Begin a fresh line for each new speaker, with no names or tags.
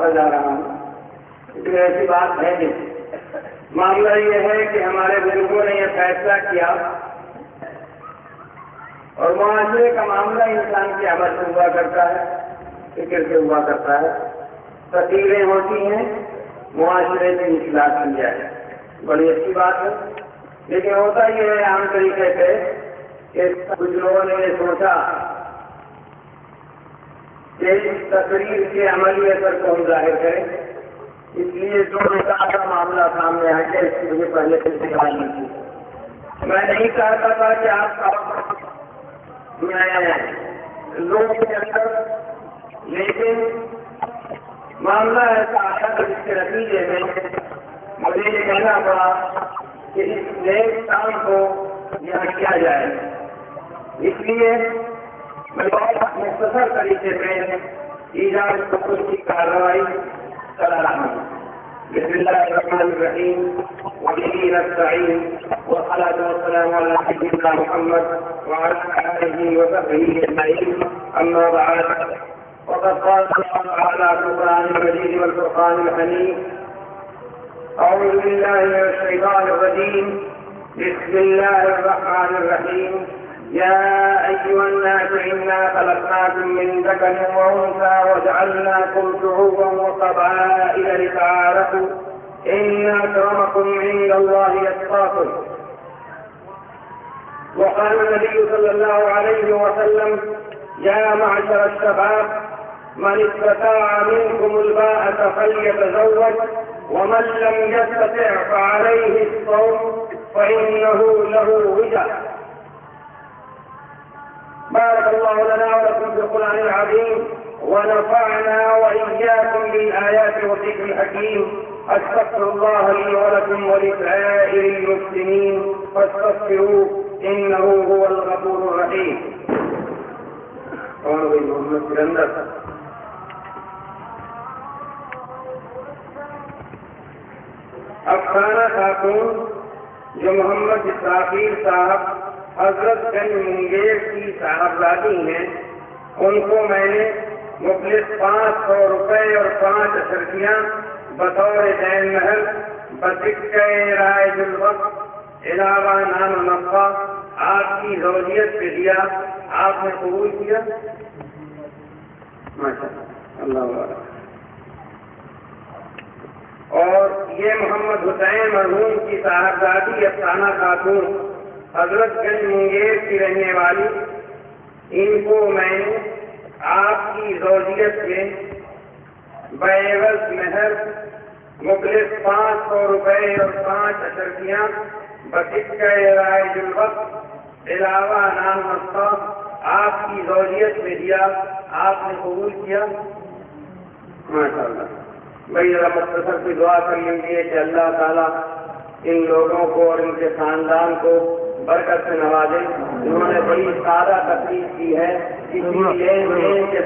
واپس جا رہا ہوں. لیکن ایسی بات ہے نہیں. معاملہ یہ ہے کہ ہمارے بزرگوں نے یہ فیصلہ کیا اور معاشرے کا معاملہ انسان کے عمل سے ہوا کرتا ہے, فکر سے ہوا کرتا ہے. تقریریں ہوتی ہیں معاشرے سے اصلاح کی جائے, بڑی اچھی بات ہے. لیکن ہوتا یہ ہے عام طریقے سے کہ کچھ لوگوں نے یہ سوچا کہ اس تقریر کے عملی اثر کو ہم ظاہر کریں, اس لیے جو نکاح کا معاملہ سامنے آ کے اس کی مجھے پہلے سے سکھائی تھی. میں نہیں چاہتا تھا کہ آپ میں لوگوں کے اندر, لیکن معاملہ ایسا آیا کہ جس کے نتیجے میں مجھے یہ کہنا پڑا کہ اس نیک کام کو یہاں کیا جائے. اس لیے میں بہت مختصر طریقے سے ایجاد قبول کی کارروائی کرا رہا ہوں. بسم اللہ الرحمن الرحیم وبه نستعین والصلاة والسلام على سيدنا محمد وعلى آله وصحبه أجمعين. أما بعد, وقد قال الله تعالى في القرآن المجيد والفرقان الحميد: أعوذ بالله من الشيطان الرجيم, بسم الله الرحمن الرحيم. يا أيها الناس إنا خلقناكم من ذكر وأنثى وجعلناكم شعوبا وقبائل لتعارفوا إن أكرمكم عند الله أتقاكم. وقال النبي صلى الله عليه وسلم: يا معشر الشباب من استطاع منكم الباءة فليتزوج ومن لم يستطع فعليه الصوم فإنه له وجاء. بارك الله لنا ولكم في القرآن العظيم ونفعنا وإياكم بالآيات والذكر الحكيم. أستغفر الله لي ولكم ولسائر المسلمين فاستغفروه إنه هو الغفور الرحيم. اور وہی محمد کے اندر افسانہ خاتون جو محمد اسرافیل صاحب حضرت گنج منگیر کی صاحبزادی ہیں, ان کو میں نے مخلص 500 روپے اور 5 اشرفیاں بطور دین مہر بذکر رائج الوقت علاوہ نام نفع آپ کی زوجیت پہ دیا. آپ نے قبول کیا؟ ماشاءاللہ, اللہ علیہ. اور یہ محمد حسین مرحوم کی صاحبزادی افسانہ خاتون حضرت گنج منگیر کی رہنے والی, ان کو میں نے آپ کی زوجیت کے بعوض مہر مخلص 500 روپے اور 5 اشرفیاں بذکر رائج الوقت علاوہ نام نفع آپ کی زوجیت میں دیا. آپ نے قبول کیا؟ ماشاءاللہ. بھائی ذرا مختصر کی دعا کر لیجیے کہ اللہ تعالیٰ ان لوگوں کو اور ان کے خاندان کو برکت سے نوازے. انہوں نے بڑی سادہ تقریر کی ہے, اسی لیے کے